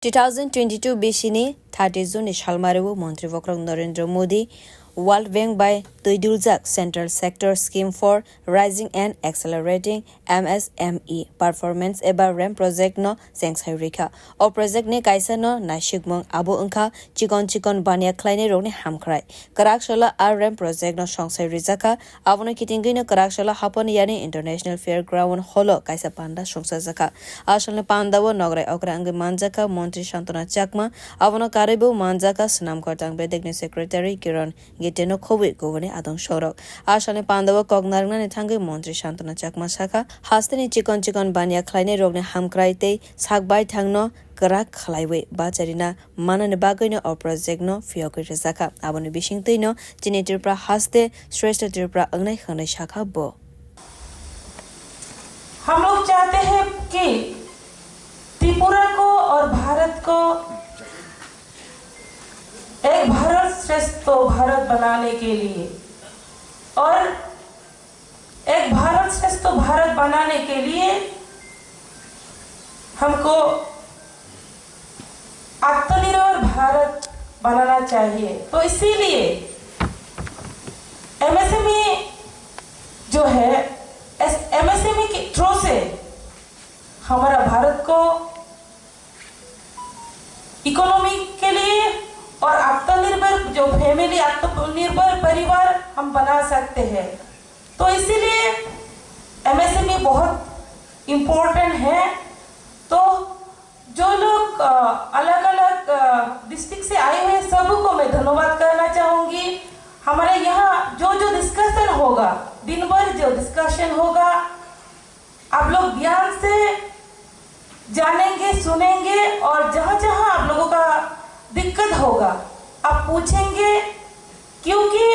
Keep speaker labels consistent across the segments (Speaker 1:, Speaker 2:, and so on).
Speaker 1: 2022 Bishini, 30 June Shalmaru, Montri Narendra Modi, World Bank by Tuiduljak Central Sector Scheme for Rising and Accelerating MSME Performance Eba RAM Project no Sengsai Rika. O project ne kaisa no Nashikmong Abu Unka Chikon Banya Kleine Rone Hamkrai. Karakshala RAM Project no Songsai Rizaka, Avona Kitingino Karakshala Hapania International Fairground Holo Kaisa Panda Songsazaka. Ashalne Pandawo Nogre Okrangi Manjakha montri Santana Chakma, Avona Karibu Manjakha Snam Kortang Bedegni Secretary Kiran Giteno Kowi Governor Adon Shorok. Ashane Pandawa Kognarna Netangi montri Santana Chakma Saka, Hastani Chikon Banya Kleine Rogne Hamkraite, Sagbai Tangno, Karak Highway, Bacharina, Manan Bagino or Project no, Fioki Zaka, Abon Bishing Tino, Genitirpra Haste, Shrestha Tirpra Angne Hane Shaka Bo.
Speaker 2: हम लोग चाहते हैं कि त्रिपुरा को और भारत को एक भारत श्रेष्ठ भारत बनाने के लिए और एक भारत श्रेष्ठ भारत बनाने के लिए हमको आत्मनिर्भर भारत बनाना चाहिए। तो इसीलिए एमएसएमई जो है एमएसएमई के थ्रू से हमारा भारत को इकोनॉमी के लिए और आत्मनिर्भर जो फैमिली आत्मनिर्भर परिवार हम बना सकते हैं। तो इसीलिए एमएसएमई बहुत इम्पोर्टेंट है। तो जो लोग अलग अलग डिस्ट्रिक्ट से आए हुए सबको मैं धन्यवाद करना चाहूंगी। हमारे यहाँ जो डिस्कशन होगा, दिन भर जो डिस्कशन होगा, आप लोग ध्यान से जानेंगे, सुनेंगे और जहाँ आप लोगों का दिक्कत होगा आप पूछेंगे, क्योंकि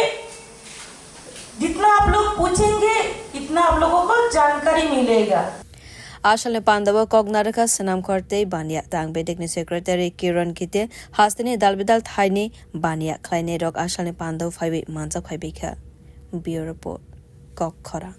Speaker 2: जितना आप लोग पूछेंगे इतना आप लोगों को जानकारी मिलेगा।
Speaker 1: Ashale Pandawa Kognaraka Sanam Korte Banya Tang Bedegni Secretary Kiran Kite Hastani Dalbidal Thaini Banya Kleine Rok Ashale Pandaw 5 Manjakha Bureau Report Kokhara